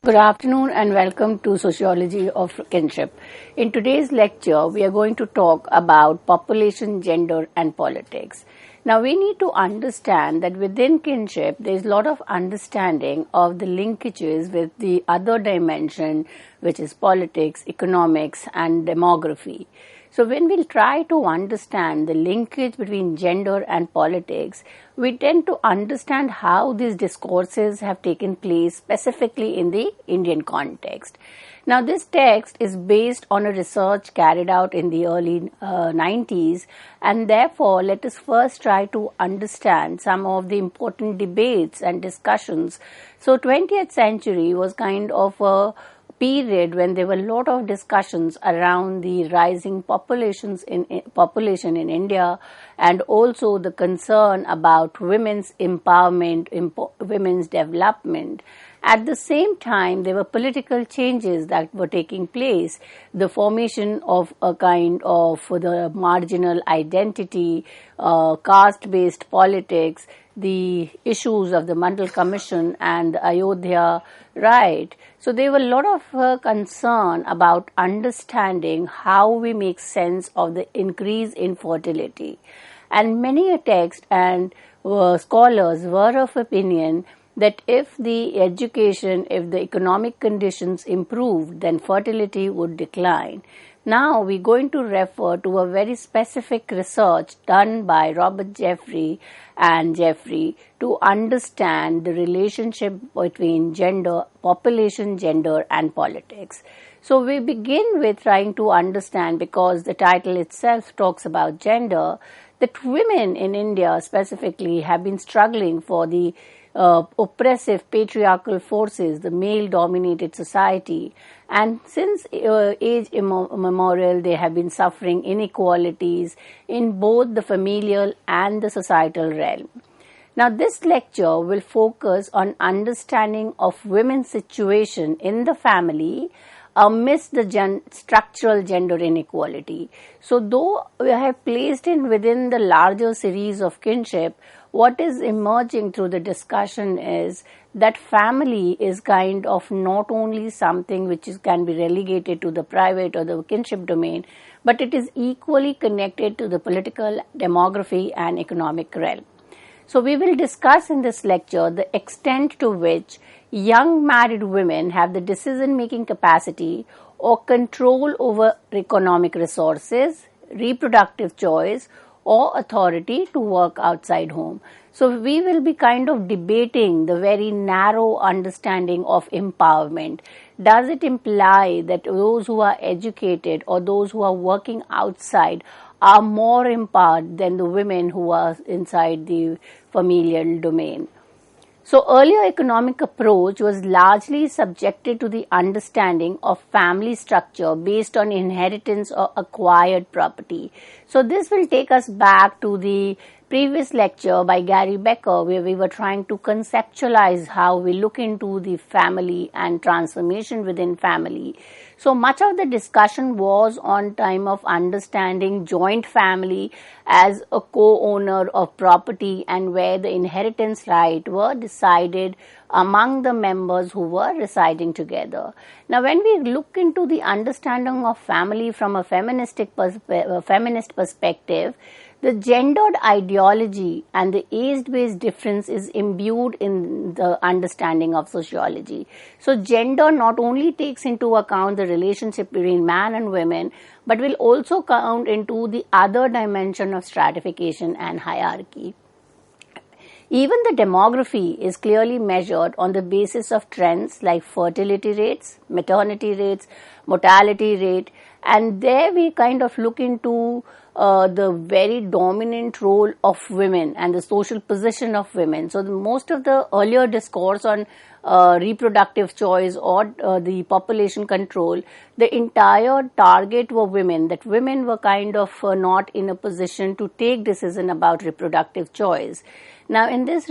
Good afternoon and welcome to Sociology of Kinship. In today's lecture, we are going to talk about population, gender and politics. Now, we need to understand that within kinship, there is a lot of understanding of the linkages with the other dimension, which is politics, economics and demography. So when we try to understand the linkage between gender and politics, we tend to understand how these discourses have taken place specifically in the Indian context. Now, this text is based on a research carried out in the early 90s, and therefore let us first try to understand some of the important debates and discussions. So 20th century was kind of a period when there were a lot of discussions around the rising population in India, and also the concern about women's empowerment, women's development. At the same time, there were political changes that were taking place, the formation of a kind of the marginal identity, caste-based politics, the issues of the Mandal Commission and the Ayodhya right. So there were a lot of concern about understanding how we make sense of the increase in fertility. And many texts and scholars were of opinion that if the education, if the economic conditions improved, then fertility would decline. Now we're going to refer to a very specific research done by Robert Jeffrey and Jeffrey to understand the relationship between gender, population, gender and politics. So we begin with trying to understand, because the title itself talks about gender, that women in India specifically have been struggling for the oppressive patriarchal forces, the male-dominated society. And since age immemorial, they have been suffering inequalities in both the familial and the societal realm. Now, this lecture will focus on understanding of women's situation in the family amidst the structural gender inequality. So, though we have placed in within the larger series of kinship, what is emerging through the discussion is that family is kind of not only something which can be relegated to the private or the kinship domain, but it is equally connected to the political, demography and economic realm. So we will discuss in this lecture the extent to which young married women have the decision-making capacity or control over economic resources, reproductive choice, or authority to work outside home. So we will be kind of debating the very narrow understanding of empowerment. Does it imply that those who are educated or those who are working outside are more empowered than the women who are inside the familial domain? So earlier economic approach was largely subjected to the understanding of family structure based on inheritance or acquired property. So this will take us back to the previous lecture by Gary Becker, where we were trying to conceptualize how we look into the family and transformation within family. So much of the discussion was on time of understanding joint family as a co-owner of property, and where the inheritance right were decided among the members who were residing together. Now, when we look into the understanding of family from a feminist perspective, the gendered ideology and the age-based difference is imbued in the understanding of sociology. So gender not only takes into account the relationship between man and women, but will also count into the other dimension of stratification and hierarchy. Even the demography is clearly measured on the basis of trends like fertility rates, maternity rates, mortality rate, and there we kind of look into the very dominant role of women and the social position of women. So most of the earlier discourse on reproductive choice or the population control, the entire target were women, that women were kind of not in a position to take decision about reproductive choice. Now in this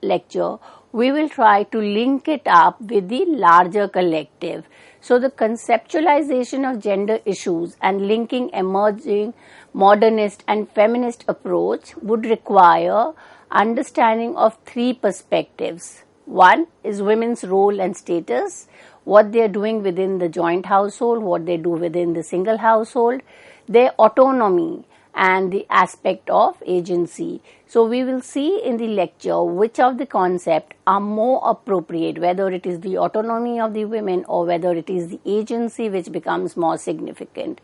lecture, we will try to link it up with the larger collective. So the conceptualization of gender issues and linking emerging modernist and feminist approach would require understanding of three perspectives. One is women's role and status, what they are doing within the joint household, what they do within the single household, their autonomy, and the aspect of agency. So we will see in the lecture which of the concepts are more appropriate, whether it is the autonomy of the women or whether it is the agency which becomes more significant.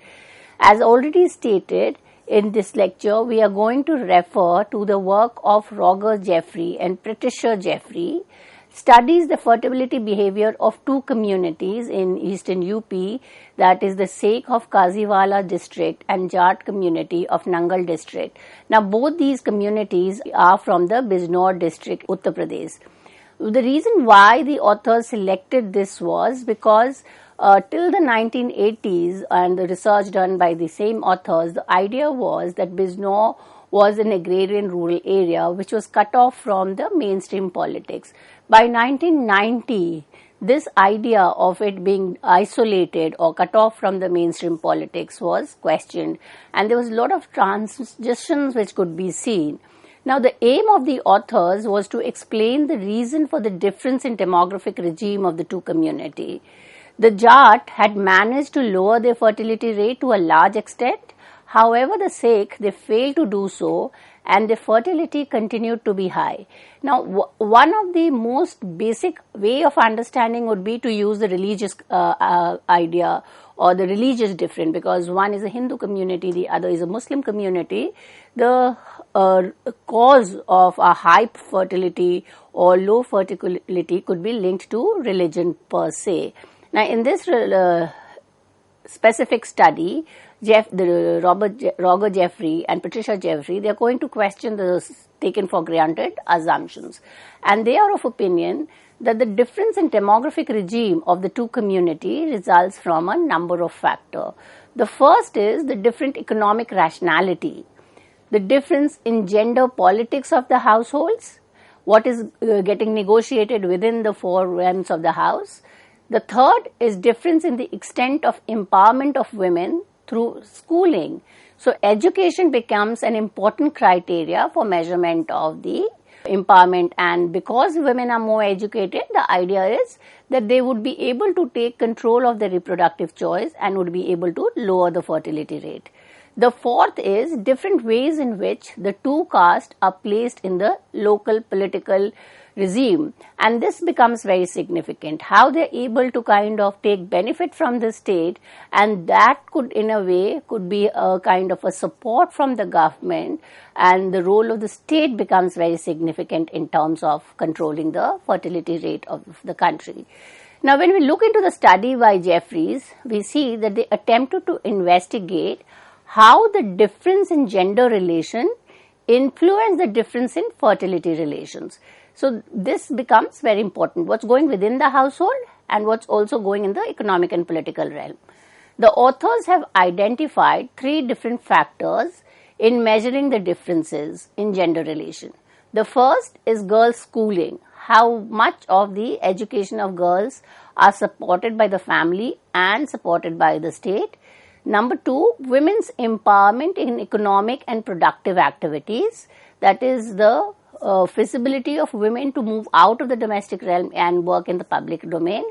As already stated, in this lecture, we are going to refer to the work of Roger Jeffrey and Patricia Jeffrey, studies the fertility behavior of two communities in eastern UP, that is the Sikh of Kaziwala district and Jat community of Nangal district. Now, both these communities are from the Bijnor district, Uttar Pradesh. The reason why the authors selected this was because till the 1980s and the research done by the same authors, the idea was that Bijnor was an agrarian rural area which was cut off from the mainstream politics. By 1990, this idea of it being isolated or cut off from the mainstream politics was questioned, and there was a lot of transitions which could be seen. Now, the aim of the authors was to explain the reason for the difference in demographic regime of the two communities. The Jat had managed to lower their fertility rate to a large extent. However, the Sikh, they failed to do so, and their fertility continued to be high. Now, one of the most basic way of understanding would be to use the religious idea or the religious difference, because one is a Hindu community, the other is a Muslim community. The cause of a high fertility or low fertility could be linked to religion per se. Now, in this specific study, Roger Jeffrey and Patricia Jeffrey, they are going to question the taken for granted assumptions. And they are of opinion that the difference in demographic regime of the two communities results from a number of factors. The first is the different economic rationality, the difference in gender politics of the households, what is getting negotiated within the four realms of the house. The third is difference in the extent of empowerment of women through schooling. So education becomes an important criteria for measurement of the empowerment, and because women are more educated, the idea is that they would be able to take control of their reproductive choice and would be able to lower the fertility rate. The fourth is different ways in which the two castes are placed in the local political regime, and this becomes very significant, how they are able to kind of take benefit from the state, and that could in a way could be a kind of a support from the government, and the role of the state becomes very significant in terms of controlling the fertility rate of the country. Now, when we look into the study by Jeffries, we see that they attempted to investigate how the difference in gender relation influence the difference in fertility relations. So this becomes very important, what's going within the household and what's also going in the economic and political realm. The authors have identified three different factors in measuring the differences in gender relation. The first is girls' schooling, how much of the education of girls are supported by the family and supported by the state. Number two, women's empowerment in economic and productive activities, that is the feasibility of women to move out of the domestic realm and work in the public domain.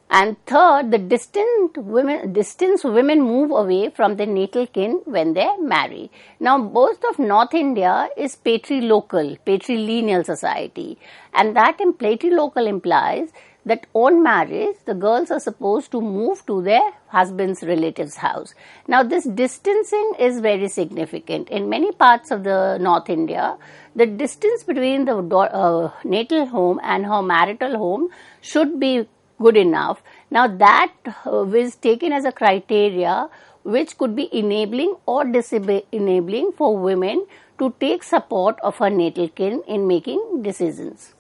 And third, the distance women move away from their natal kin when they marry. Now, most of North India is patrilineal society, and that patrilocal implies that on marriage, the girls are supposed to move to their husband's relative's house. Now, this distancing is very significant. In many parts of the North India, the distance between the natal home and her marital home should be good enough. Now, that is taken as a criteria which could be enabling or disabling for women to take support of her natal kin in making decisions.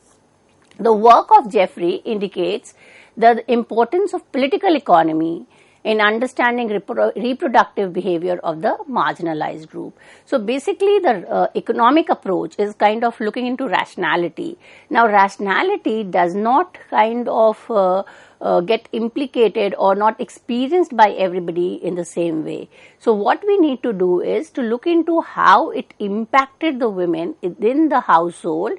The work of Jeffrey indicates the importance of political economy in understanding reproductive behavior of the marginalized group. So basically the economic approach is kind of looking into rationality. Now rationality does not kind of get implicated or not experienced by everybody in the same way. So what we need to do is to look into how it impacted the women within the household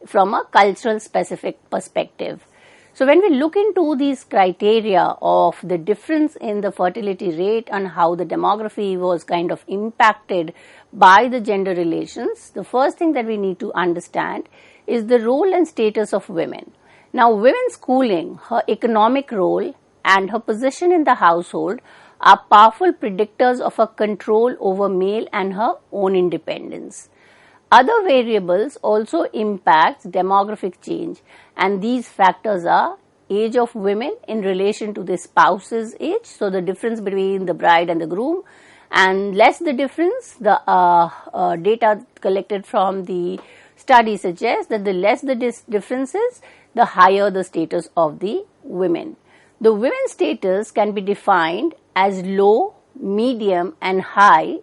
from a cultural specific perspective. So when we look into these criteria of the difference in the fertility rate and how the demography was kind of impacted by the gender relations, the first thing that we need to understand is the role and status of women. Now, women's schooling, her economic role and her position in the household are powerful predictors of her control over male and her own independence. Other variables also impact demographic change, and these factors are age of women in relation to the spouse's age, so the difference between the bride and the groom, and less the difference, the data collected from the study suggests that the less the differences, the higher the status of the women. The women's status can be defined as low, medium and high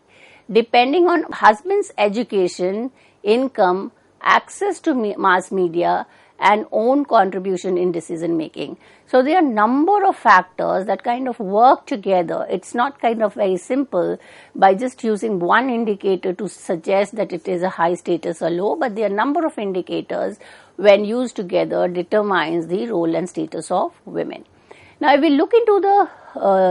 depending on husband's education, income, access to mass media and own contribution in decision making. So there are a number of factors that kind of work together. It's not kind of very simple by just using one indicator to suggest that it is a high status or low, but there are a number of indicators when used together determines the role and status of women. Now, if we look into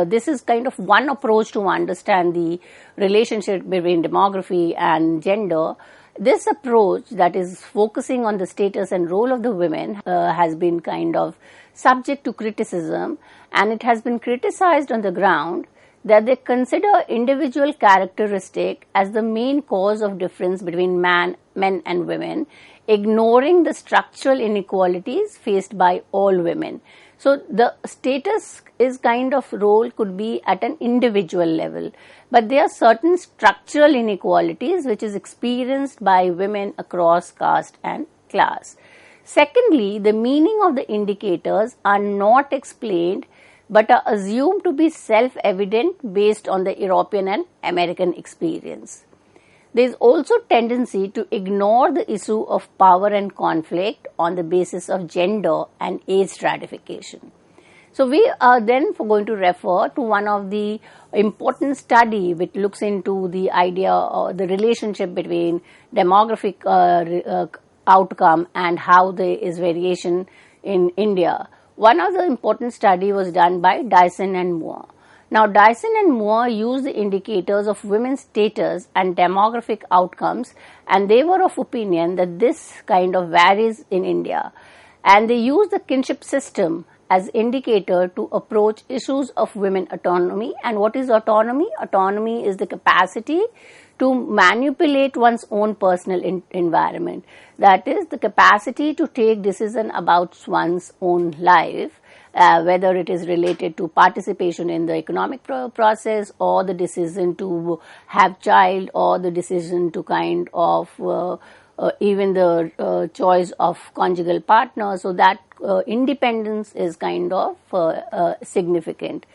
this is kind of one approach to understand the relationship between demography and gender. This approach that is focusing on the status and role of the women has been kind of subject to criticism, and it has been criticized on the ground that they consider individual characteristic as the main cause of difference between men and women, ignoring the structural inequalities faced by all women. So the status is kind of role could be at an individual level, but there are certain structural inequalities which is experienced by women across caste and class. Secondly, the meaning of the indicators are not explained but are assumed to be self-evident based on the European and American experience. There is also tendency to ignore the issue of power and conflict on the basis of gender and age stratification. So we are then going to refer to one of the important study which looks into the idea or the relationship between demographic outcome and how there is variation in India. One of the important study was done by Dyson and Moore. Now, Dyson and Moore used the indicators of women's status and demographic outcomes, and they were of opinion that this kind of varies in India. And they used the kinship system as indicator to approach issues of women autonomy. And what is autonomy? Autonomy is the capacity to manipulate one's own personal environment. That is the capacity to take decision about one's own life. Whether it is related to participation in the economic process or the decision to have child or the decision to kind of even the choice of conjugal partner. So that independence is kind of significant.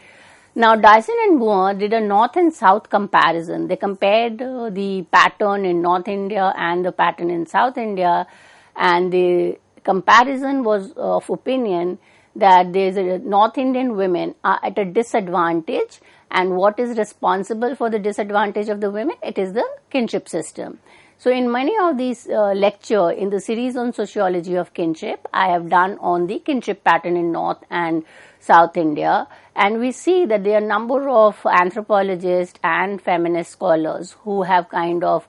Now, Dyson and Moore did a North and South comparison. They compared the pattern in North India and the pattern in South India, and the comparison was of opinion that there is a North Indian women are at a disadvantage, and what is responsible for the disadvantage of the women? It is the kinship system. So in many of these lecture in the series on sociology of kinship, I have done on the kinship pattern in North and South India, and we see that there are a number of anthropologists and feminist scholars who have kind of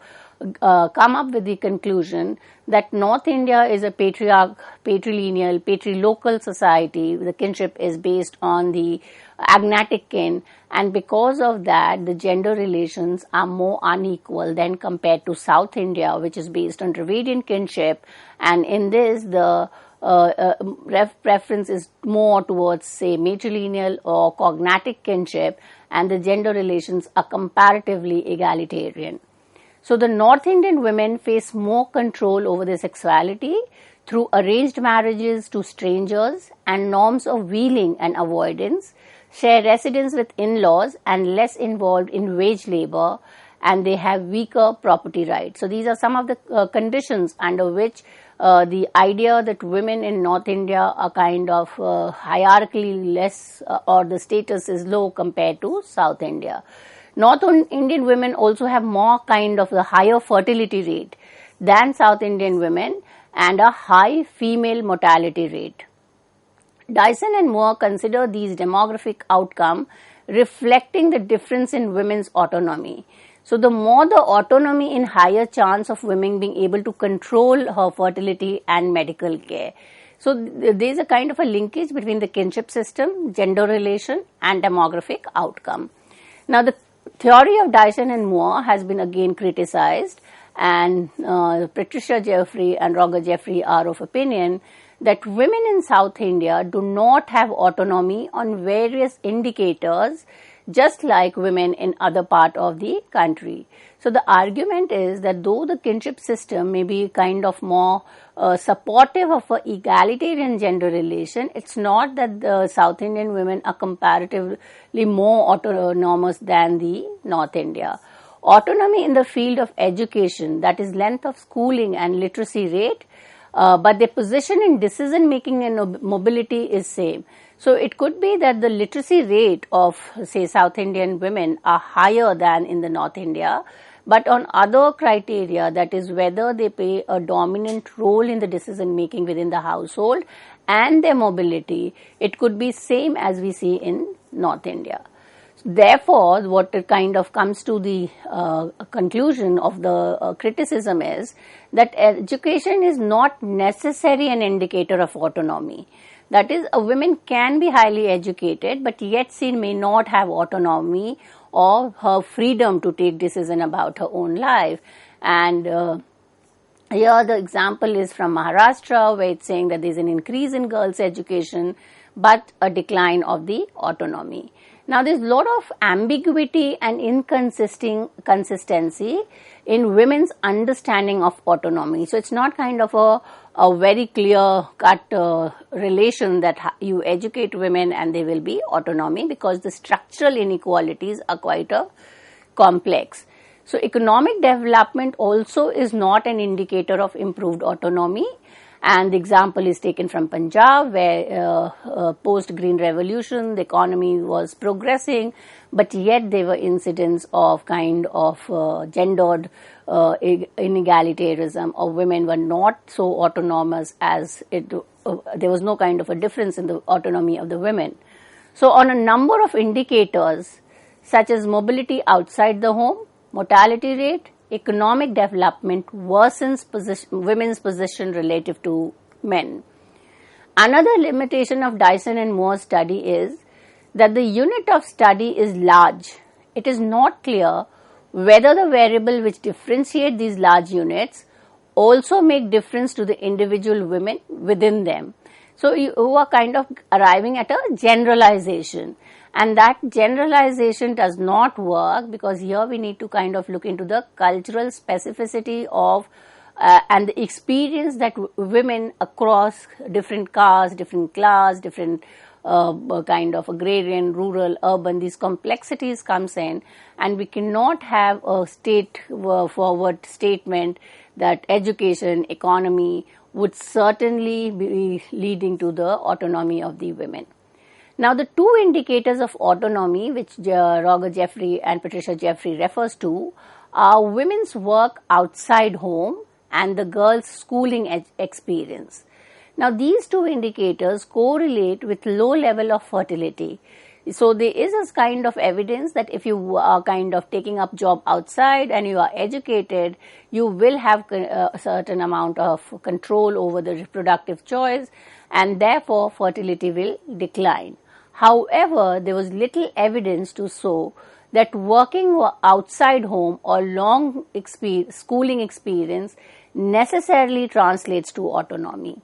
come up with the conclusion that North India is a patrilineal, patrilocal society. The kinship is based on the agnatic kin, and because of that, the gender relations are more unequal than compared to South India, which is based on Dravidian kinship, and in this, the preference is more towards, say, matrilineal or cognatic kinship, and the gender relations are comparatively egalitarian. So the North Indian women face more control over their sexuality through arranged marriages to strangers and norms of wheeling and avoidance, share residence with in-laws and less involved in wage labor, and they have weaker property rights. So these are some of the conditions under which the idea that women in North India are kind of hierarchically less or the status is low compared to South India. North Indian women also have more kind of the higher fertility rate than South Indian women, and a high female mortality rate. Dyson and Moore consider these demographic outcomes reflecting the difference in women's autonomy. So the more the autonomy, in higher chance of women being able to control her fertility and medical care. So there is a kind of a linkage between the kinship system, gender relation and demographic outcome. Now the theory of Dyson and Moore has been again criticized, and Patricia Jeffrey and Roger Jeffrey are of opinion that women in South India do not have autonomy on various indicators just like women in other part of the country. So the argument is that though the kinship system may be kind of more supportive of a egalitarian gender relation, it's not that the South Indian women are comparatively more autonomous than the North India. Autonomy in the field of education, that is length of schooling and literacy rate, but their position in decision making and mobility is same. So it could be that the literacy rate of, say, South Indian women are higher than in the North India, but on other criteria, that is whether they play a dominant role in the decision making within the household and their mobility, it could be same as we see in North India. Therefore, what kind of comes to the conclusion of the criticism is that education is not necessarily an indicator of autonomy. That is, a woman can be highly educated, but yet she may not have autonomy or her freedom to take decision about her own life. And here the example is from Maharashtra, where it's saying that there is an increase in girls' education, but a decline of the autonomy. Now, there is a lot of ambiguity and inconsistency in women's understanding of autonomy. So, it's not kind of a very clear-cut relation that you educate women and there will be autonomy, because the structural inequalities are quite complex. So, economic development also is not an indicator of improved autonomy. And the example is taken from Punjab, where post-Green Revolution, the economy was progressing, but yet there were incidents of kind of gendered inegalitarianism, or women were not so autonomous as there was no kind of a difference in the autonomy of the women. So on a number of indicators, such as mobility outside the home, mortality rate, economic development worsens women's position relative to men. Another limitation of Dyson and Moore's study is that the unit of study is large. It is not clear whether the variable which differentiate these large units also make difference to the individual women within them. So you are kind of arriving at a generalization. And that generalization does not work, because here we need to kind of look into the cultural specificity of and the experience that women across different castes, different class, different kind of agrarian, rural, urban, these complexities comes in, and we cannot have a forward statement that education, economy would certainly be leading to the autonomy of the women. Now, the two indicators of autonomy which Roger Jeffrey and Patricia Jeffrey refers to are women's work outside home and the girls' schooling experience. Now, these two indicators correlate with low level of fertility. So, there is a kind of evidence that if you are kind of taking up job outside and you are educated, you will have a certain amount of control over the reproductive choice, and therefore fertility will decline. However, there was little evidence to show that working outside home or long schooling experience necessarily translates to autonomy.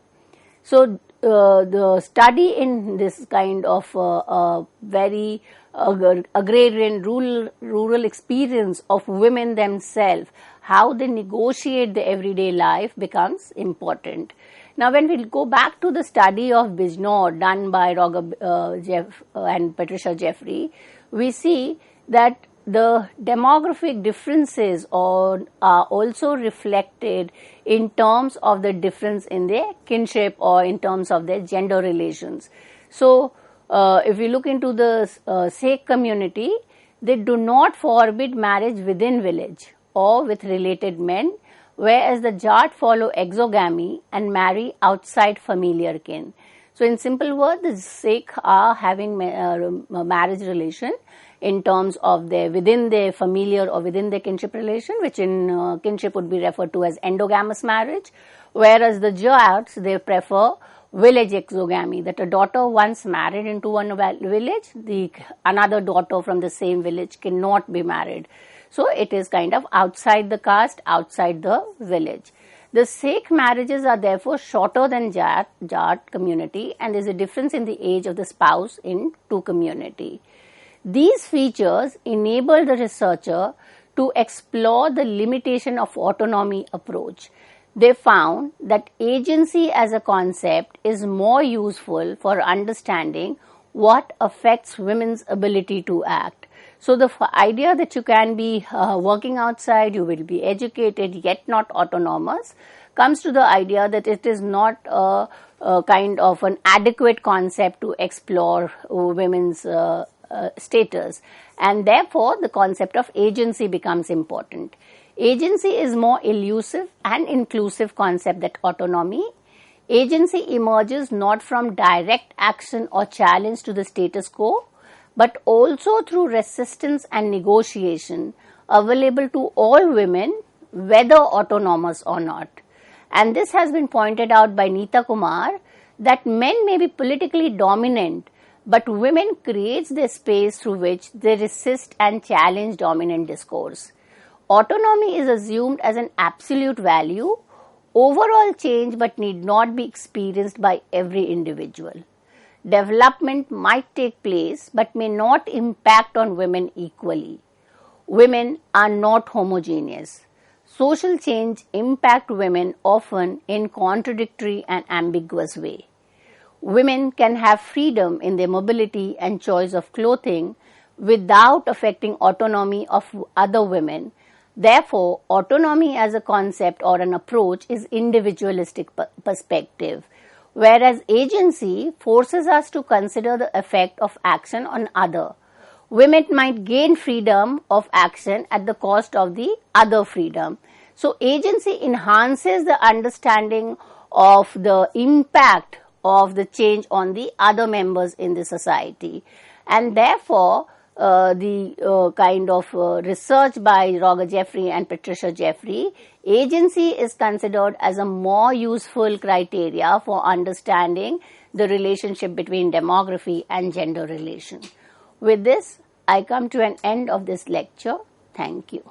So, the study in this kind of very agrarian rural experience of women themselves, how they negotiate the everyday life, becomes important. Now, when we go back to the study of Bijnor done by Roger and Patricia Jeffrey, we see that the demographic differences are also reflected in terms of the difference in their kinship or in terms of their gender relations. So, if we look into the Sikh community, they do not forbid marriage within village or with related men, whereas the Jat follow exogamy and marry outside familiar kin. So in simple words, the Sikh are having marriage relation in terms of within their familiar or within their kinship relation, which in kinship would be referred to as endogamous marriage, whereas the Jats, they prefer village exogamy, that a daughter once married into one village, another daughter from the same village cannot be married. So it is kind of outside the caste, outside the village. The Sikh marriages are therefore shorter than Jat community, and there is a difference in the age of the spouse in two community. These features enable the researcher to explore the limitation of autonomy approach. They found that agency as a concept is more useful for understanding what affects women's ability to act. So the idea that you can be working outside, you will be educated yet not autonomous, comes to the idea that it is not a kind of an adequate concept to explore women's status, and therefore the concept of agency becomes important. Agency is more elusive and inclusive concept than autonomy. Agency emerges not from direct action or challenge to the status quo, but also through resistance and negotiation available to all women, whether autonomous or not. And this has been pointed out by Neeta Kumar, that men may be politically dominant, but women creates the space through which they resist and challenge dominant discourse. Autonomy is assumed as an absolute value, overall change but need not be experienced by every individual. Development might take place but may not impact on women equally. Women are not homogeneous. Social change impact women often in contradictory and ambiguous way. Women can have freedom in their mobility and choice of clothing without affecting autonomy of other women. Therefore, autonomy as a concept or an approach is individualistic perspective, whereas agency forces us to consider the effect of action on other. Women might gain freedom of action at the cost of the other freedom. So, agency enhances the understanding of the impact of the change on the other members in the society, and therefore the kind of research by Roger Jeffrey and Patricia Jeffrey, agency is considered as a more useful criteria for understanding the relationship between demography and gender relation. With this, I come to an end of this lecture. Thank you.